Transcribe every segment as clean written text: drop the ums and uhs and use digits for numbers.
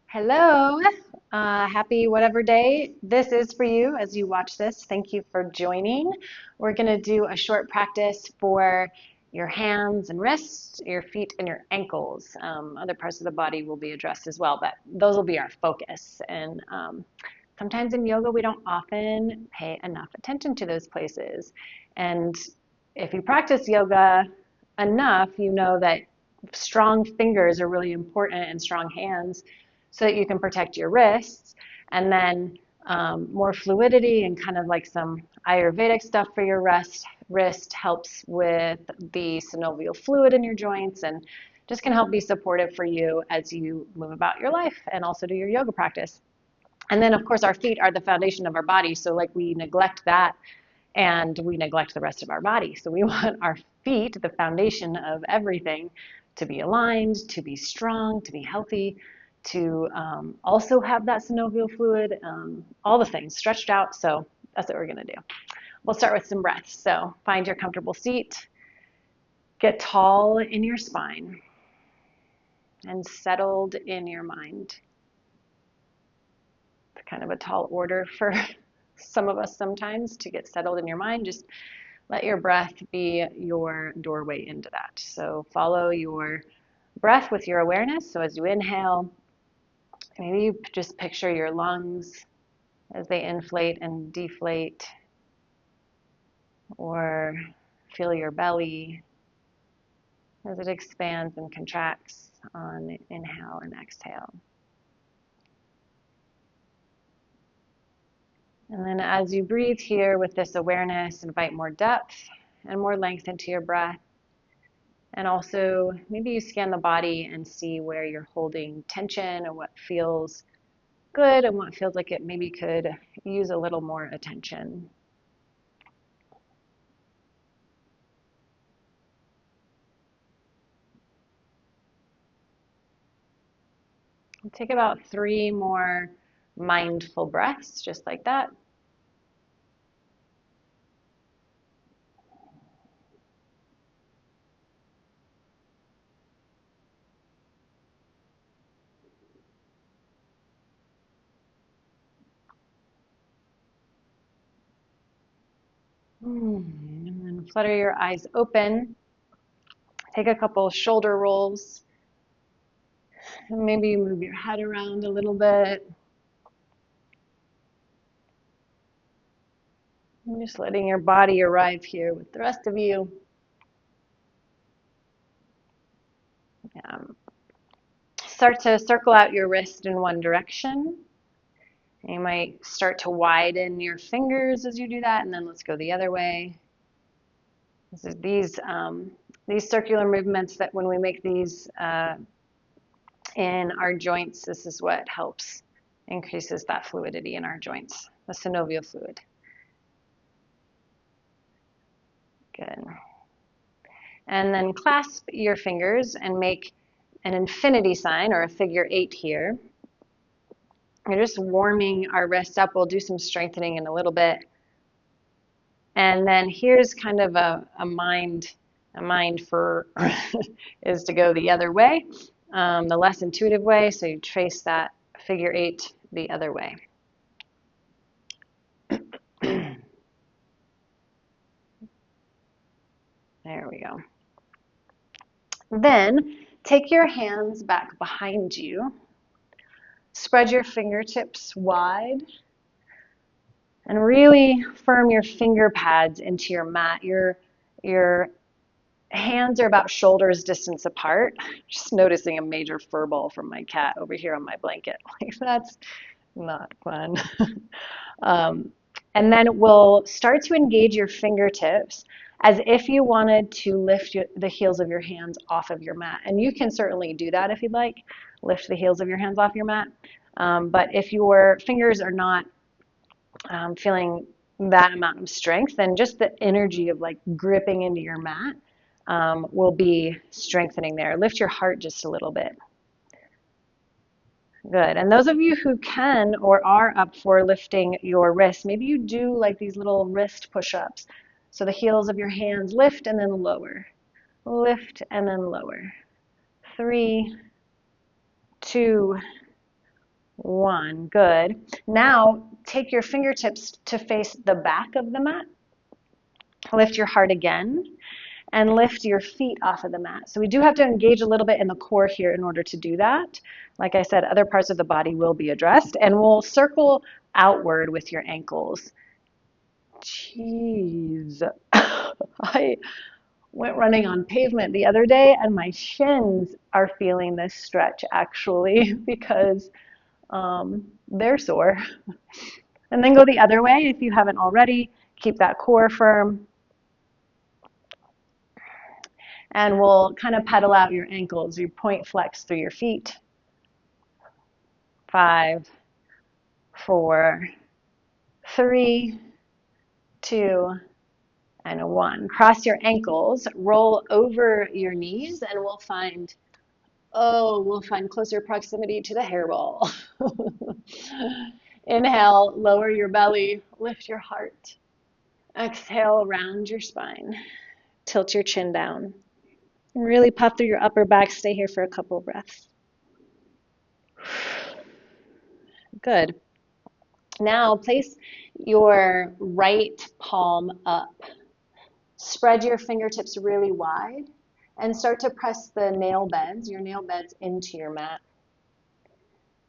Hello, happy whatever day this is for you as you watch this. Thank you for joining. We're going to do a short practice for your hands and wrists, your feet and your ankles. Other parts of the body will be addressed as well, but those will be our focus. And sometimes in yoga, we don't often pay enough attention to those places. And if you practice yoga enough, you know that strong fingers are really important and strong hands so that you can protect your wrists. And then more fluidity and kind of like some Ayurvedic stuff for your wrist helps with the synovial fluid in your joints and just can help be supportive for you as you move about your life and also do your yoga practice. And then, of course, our feet are the foundation of our body. So, like, we neglect that and we neglect the rest of our body. So, we want our feet, the foundation of everything, to be aligned, to be strong, to be healthy, to also have that synovial fluid, all the things stretched out. So, that's what we're going to do. We'll start with some breaths. So, find your comfortable seat, get tall in your spine, and settled in your mind. Kind of a tall order for some of us sometimes to get settled in your mind. Just let your breath be your doorway into that. So follow your breath with your awareness. So as you inhale, maybe you just picture your lungs as they inflate and deflate, or feel your belly as it expands and contracts on inhale and exhale. And then as you breathe here with this awareness, invite more depth and more length into your breath. And also maybe you scan the body and see where you're holding tension and what feels good and what feels like it maybe could use a little more attention. Take about 3 more mindful breaths, just like that. And then flutter your eyes open. Take a couple shoulder rolls. And maybe you move your head around a little bit. And just letting your body arrive here with the rest of you. Start to circle out your wrist in one direction. You might start to widen your fingers as you do that, and then let's go the other way. These circular movements that when we make these in our joints, this is what helps increases that fluidity in our joints, the synovial fluid. Good. And then clasp your fingers and make an infinity sign or a figure 8 here. We're just warming our wrists up. We'll do some strengthening in a little bit. And then here's kind of a mind for is to go the other way, the less intuitive way. So you trace that figure 8 the other way. There we go. Then take your hands back behind you. Spread your fingertips wide. And really firm your finger pads into your mat. Your hands are about shoulders distance apart. Just noticing a major fur ball from my cat over here on my blanket. Like, that's not fun. And then we'll start to engage your fingertips as if you wanted to lift the heels of your hands off of your mat. And you can certainly do that if you'd like. Lift the heels of your hands off your mat. But if your fingers are not feeling that amount of strength, then just the energy of like gripping into your mat will be strengthening there. Lift your heart just a little bit. Good. And those of you who can or are up for lifting your wrists, maybe you do like these little wrist push-ups. So the heels of your hands lift and then lower. Lift and then lower. 3, 2, 1. Good. Now take your fingertips to face the back of the mat. Lift your heart again and lift your feet off of the mat. So we do have to engage a little bit in the core here in order to do that. Like I said, other parts of the body will be addressed, and we'll circle outward with your ankles. Jeez. I went running on pavement the other day and my shins are feeling this stretch actually because they're sore. And then go the other way if you haven't already. Keep that core firm. And we'll kind of pedal out your ankles, your point flex through your feet. 5, 4, 3, 2, and 1. Cross your ankles, roll over your knees, and we'll find closer proximity to the hairball. Inhale, lower your belly, lift your heart. Exhale, round your spine. Tilt your chin down. And really puff through your upper back. Stay here for a couple of breaths. Good. Now place your right palm up. Spread your fingertips really wide and start to press the nail beds, your nail beds into your mat.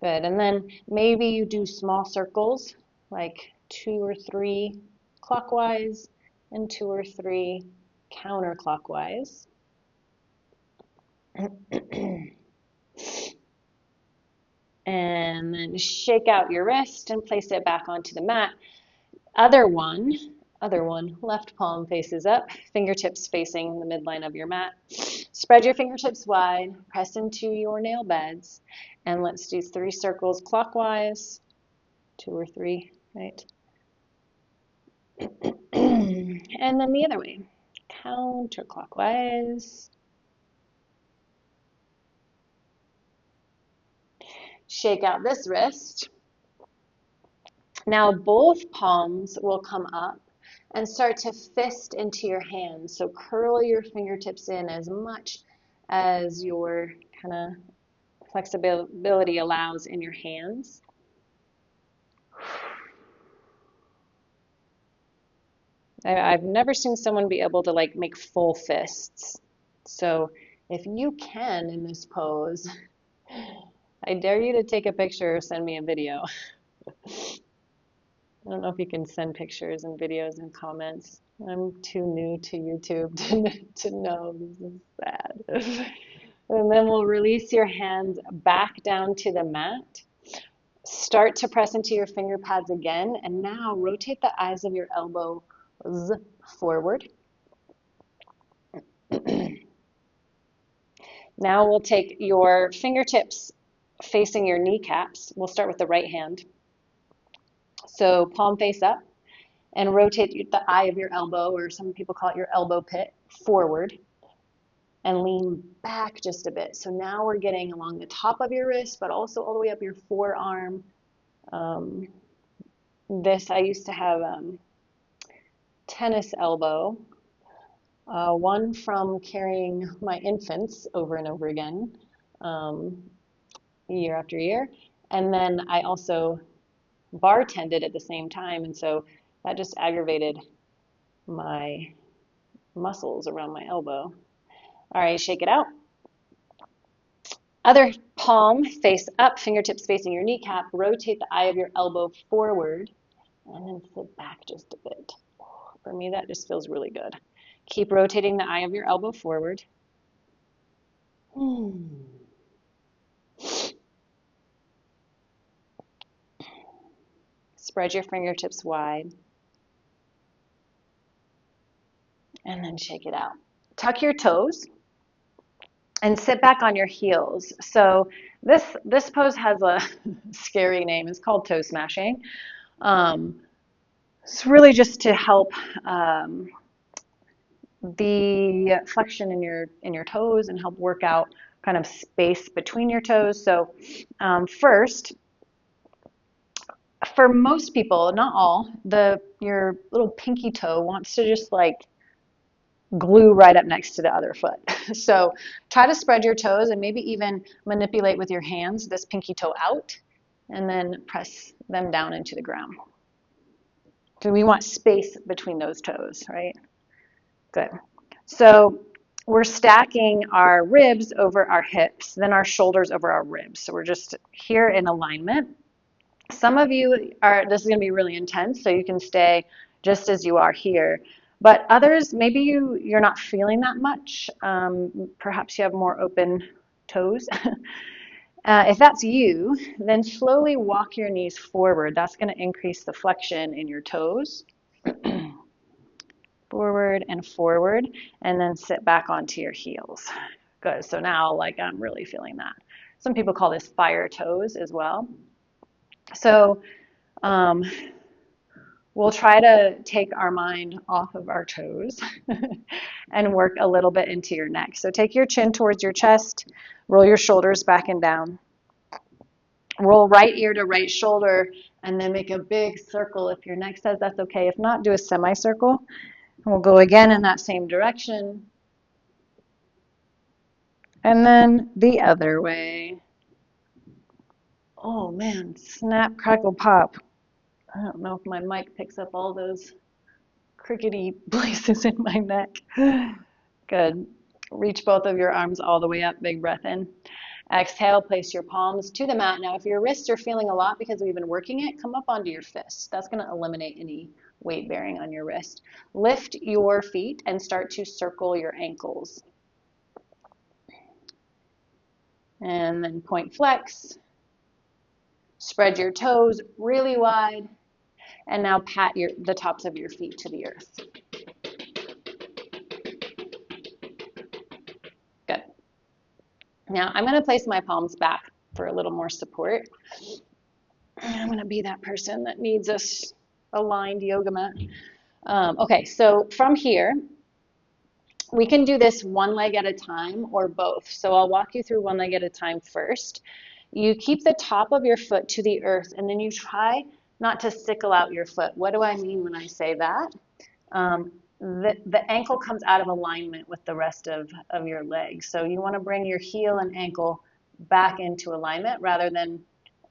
Good. And then maybe you do small circles, like 2 or 3 clockwise and 2 or 3 counterclockwise. And then shake out your wrist and place it back onto the mat. Other one, left palm faces up, fingertips facing the midline of your mat. Spread your fingertips wide, press into your nail beds, and let's do 3 circles clockwise, 2 or 3, right? And then the other way, counterclockwise. Shake out this wrist. Now both palms will come up and start to fist into your hands. So curl your fingertips in as much as your kind of flexibility allows in your hands. I've never seen someone be able to like make full fists. So if you can in this pose, I dare you to take a picture or send me a video. I don't know if you can send pictures and videos and comments. I'm too new to YouTube to know. This is sad. And then we'll release your hands back down to the mat. Start to press into your finger pads again. And now rotate the eyes of your elbows forward. Now we'll take your fingertips facing your kneecaps. We'll start with the right hand. So palm face up and rotate the eye of your elbow, or some people call it your elbow pit, forward and lean back just a bit. So now we're getting along the top of your wrist, but also all the way up your forearm. I used to have tennis elbow, one from carrying my infants over and over again, year after year. And then I also bartended at the same time, and so that just aggravated my muscles around my elbow. All right, shake it out. Other palm face up, fingertips facing your kneecap. Rotate the eye of your elbow forward and then sit back just a bit. For me, that just feels really good. Keep rotating the eye of your elbow forward. Spread your fingertips wide. And then shake it out. Tuck your toes and sit back on your heels. So this pose has a scary name. It's called toe smashing. It's really just to help the flexion in your toes and help work out kind of space between your toes. So first, for most people, not all, your little pinky toe wants to just like glue right up next to the other foot. So try to spread your toes and maybe even manipulate with your hands this pinky toe out and then press them down into the ground. So we want space between those toes, right? Good. So we're stacking our ribs over our hips, then our shoulders over our ribs. So we're just here in alignment. Some of you this is going to be really intense, so you can stay just as you are here. But others, maybe you're not feeling that much. Perhaps you have more open toes. If that's you, then slowly walk your knees forward. That's going to increase the flexion in your toes. Forward and forward, and then sit back onto your heels. Good. So now, like, I'm really feeling that. Some people call this fire toes as well. So we'll try to take our mind off of our toes and work a little bit into your neck. So take your chin towards your chest, roll your shoulders back and down. Roll right ear to right shoulder, and then make a big circle if your neck says that's okay. If not, do a semicircle. We'll go again in that same direction. And then the other way. Oh man, snap, crackle, pop. I don't know if my mic picks up all those crickety places in my neck. Good. Reach both of your arms all the way up. Big breath in. Exhale, place your palms to the mat. Now, if your wrists are feeling a lot because we've been working it, come up onto your fists. That's going to eliminate any weight bearing on your wrist. Lift your feet and start to circle your ankles. And then point flex. Spread your toes really wide. And now pat the tops of your feet to the earth. Good. Now I'm going to place my palms back for a little more support. I'm going to be that person that needs a aligned yoga mat. Okay, so from here, we can do this one leg at a time or both. So I'll walk you through one leg at a time first. You keep the top of your foot to the earth, and then you try not to sickle out your foot. What do I mean when I say that? The ankle comes out of alignment with the rest of your leg. So you want to bring your heel and ankle back into alignment rather than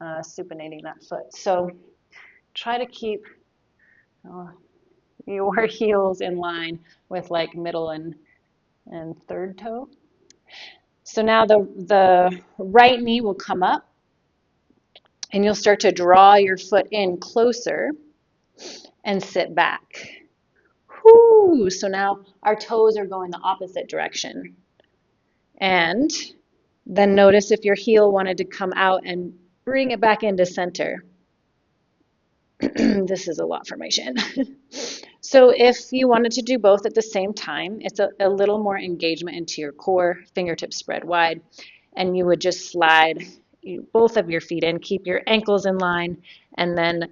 supinating that foot. So try to keep your heels in line with like middle and third toe. So now the right knee will come up, and you'll start to draw your foot in closer and sit back. Whoo! So now our toes are going the opposite direction. And then notice if your heel wanted to come out and bring it back into center. This is a lot for my shin. So if you wanted to do both at the same time, it's a little more engagement into your core, fingertips spread wide, and you would just slide both of your feet in, keep your ankles in line, and then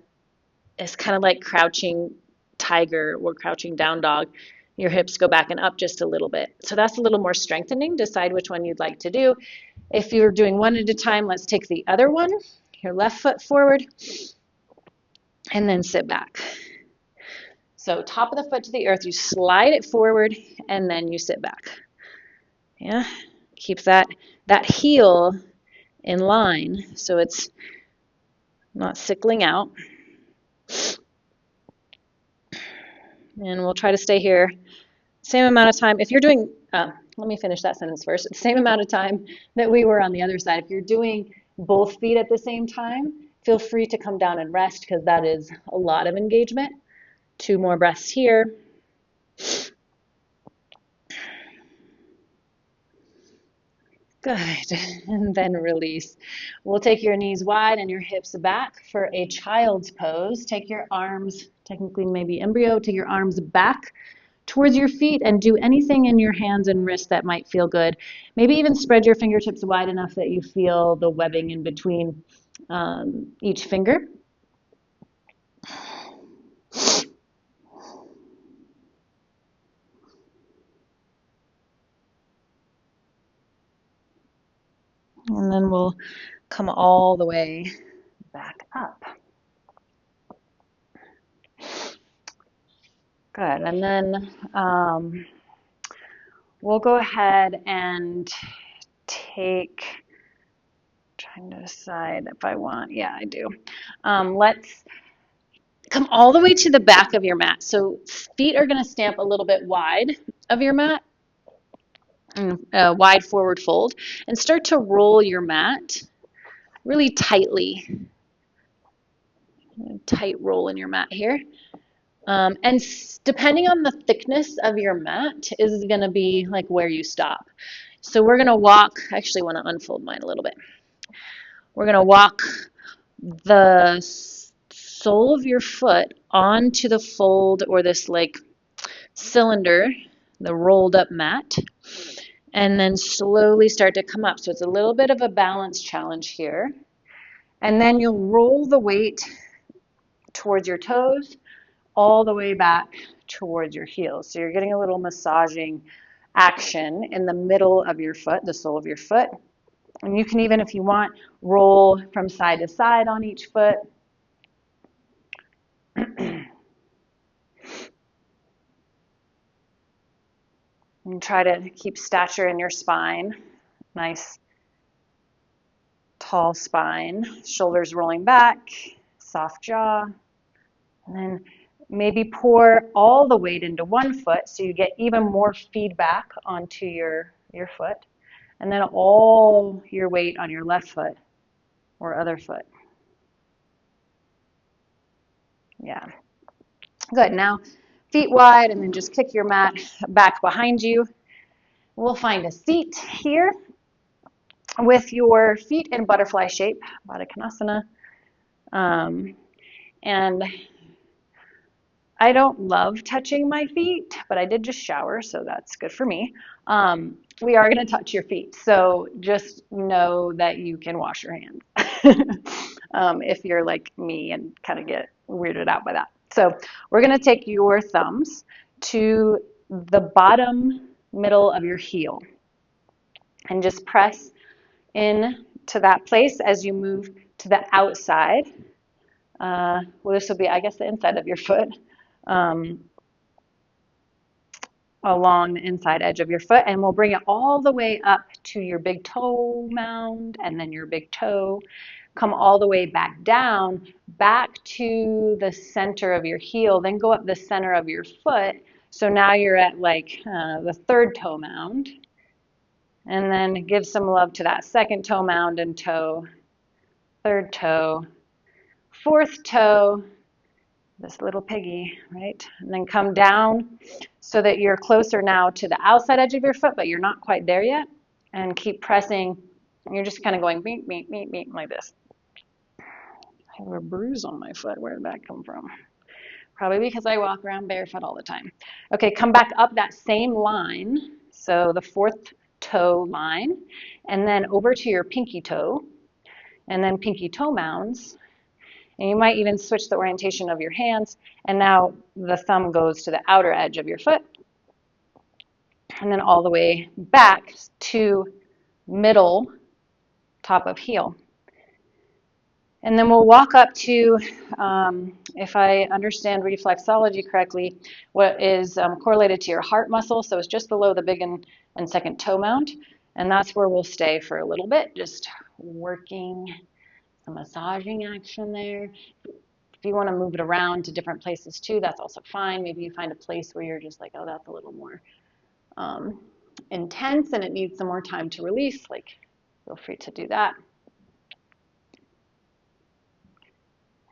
it's kind of like crouching tiger or crouching down dog. Your hips go back and up just a little bit. So that's a little more strengthening. Decide which one you'd like to do. If you're doing one at a time, let's take the other one. Your left foot forward, and then sit back. So top of the foot to the earth, you slide it forward, and then you sit back. Yeah, keep that heel in line so it's not sickling out. And we'll try to stay here same amount of time. If you're doing, let me finish that sentence first. Same amount of time that we were on the other side. If you're doing both feet at the same time, feel free to come down and rest because that is a lot of engagement. 2 more breaths here. Good. And then release. We'll take your knees wide and your hips back for a child's pose. Take your arms, technically maybe embryo, take your arms back towards your feet and do anything in your hands and wrists that might feel good. Maybe even spread your fingertips wide enough that you feel the webbing in between each finger. And then we'll come all the way back up. Good. And then we'll go ahead and take, try trying to decide if I want, yeah, I do. Let's come all the way to the back of your mat. So feet are going to stamp a little bit wide of your mat, wide forward fold, and start to roll your mat really tightly. Tight roll in your mat here. And depending on the thickness of your mat is going to be like where you stop. So we're going to walk, I actually want to unfold mine a little bit. We're going to walk the sole of your foot onto the fold or this like cylinder, the rolled up mat, and then slowly start to come up. So it's a little bit of a balance challenge here. And then you'll roll the weight towards your toes all the way back towards your heels. So you're getting a little massaging action in the middle of your foot, the sole of your foot. And you can even, if you want, roll from side to side on each foot. And try to keep stature in your spine. Nice, tall spine. Shoulders rolling back, soft jaw. And then maybe pour all the weight into one foot so you get even more feedback onto your foot. And then all your weight on your left foot or other foot. Yeah. Good. Now, feet wide, and then just kick your mat back behind you. We'll find a seat here with your feet in butterfly shape, Baddha Konasana. And I don't love touching my feet, but I did just shower, so that's good for me. We are going to touch your feet, so just know that you can wash your hands if you're like me and kind of get weirded out by that. So we're going to take your thumbs to the bottom middle of your heel and just press in to that place as you move to the outside. Well, this will be, I guess, the inside of your foot. Along the inside edge of your foot, and we'll bring it all the way up to your big toe mound and then your big toe. Come all the way back down, back to the center of your heel, then go up the center of your foot. So now you're at like the third toe mound. And then give some love to that second toe mound and toe, third toe, fourth toe, this little piggy, right? And then come down so that you're closer now to the outside edge of your foot, but you're not quite there yet. And keep pressing. You're just kind of going beep, beep, beep, beep, like this. I have a bruise on my foot. Where did that come from? Probably because I walk around barefoot all the time. Okay, come back up that same line. So the fourth toe line, and then over to your pinky toe, and then pinky toe mounds. And you might even switch the orientation of your hands, and now the thumb goes to the outer edge of your foot, and then all the way back to middle top of heel. And then we'll walk up to, if I understand reflexology correctly, what is correlated to your heart muscle, so it's just below the big and second toe mound, and that's where we'll stay for a little bit, just working some massaging action there. If you want to move it around to different places too, that's also fine. Maybe you find a place where you're just like, oh, that's a little more intense and it needs some more time to release. Like, feel free to do that.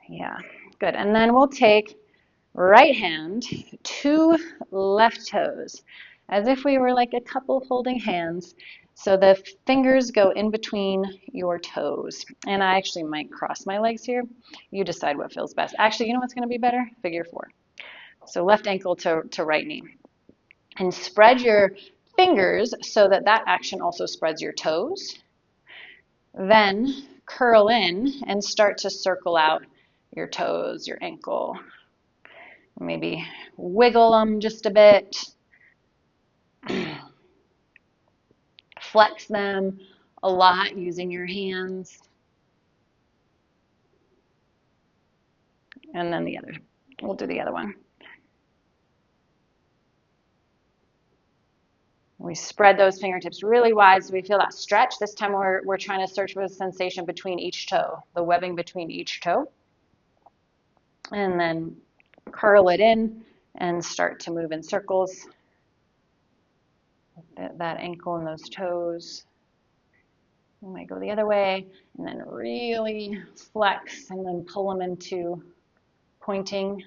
Yeah, good. And then we'll take right hand, two left toes, as if we were like a couple holding hands. So the fingers go in between your toes. And I actually might cross my legs here. You decide what feels best. Actually, you know what's going to be better? Figure four. So left ankle to right knee. And spread your fingers so that that action also spreads your toes. Then curl in and start to circle out your toes, your ankle. Maybe wiggle them just a bit. Flex them a lot using your hands. And then the other, we'll do the other one. We spread those fingertips really wide so we feel that stretch. This time we're trying to search for the sensation between each toe, the webbing between each toe. And then curl it in and start to move in circles. That ankle and those toes. We might go the other way and then really flex and then pull them into pointing.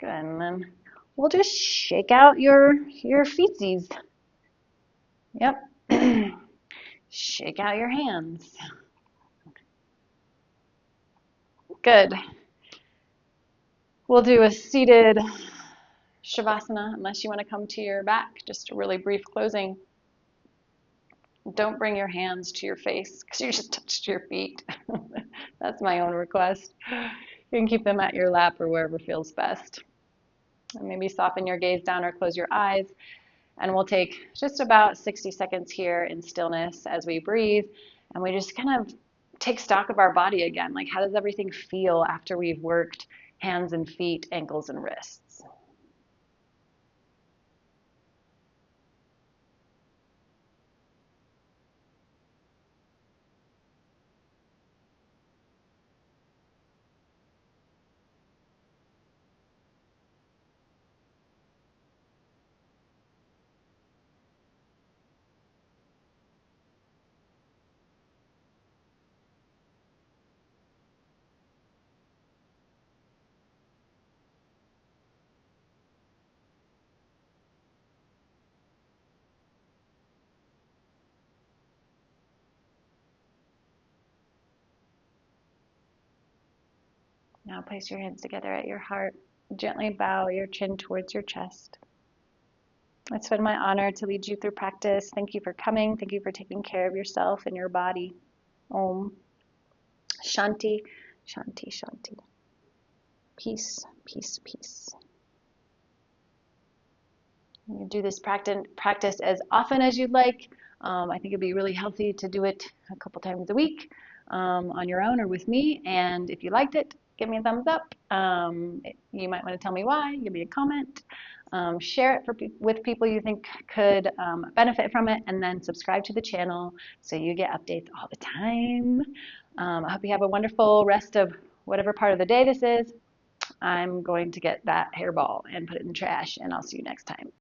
Good, and then we'll just shake out your feetsies. Yep. Shake out your hands. Good. We'll do a seated Shavasana, unless you want to come to your back, just a really brief closing. Don't bring your hands to your face because you just touched your feet. That's my own request. You can keep them at your lap or wherever feels best. And maybe soften your gaze down or close your eyes. And we'll take just about 60 seconds here in stillness as we breathe. And we just kind of take stock of our body again. Like, how does everything feel after we've worked hands and feet, ankles and wrists? Now place your hands together at your heart. Gently bow your chin towards your chest. It's been my honor to lead you through practice. Thank you for coming. Thank you for taking care of yourself and your body. Om. Shanti, Shanti, Shanti. Peace, peace, peace. You do this practice as often as you'd like. I think it'd be really healthy to do it a couple times a week on your own or with me. And if you liked it, give me a thumbs up. You might want to tell me why. Give me a comment. Share it with people you think could benefit from it, and then subscribe to the channel so you get updates all the time. I hope you have a wonderful rest of whatever part of the day this is. I'm going to get that hairball and put it in the trash, and I'll see you next time.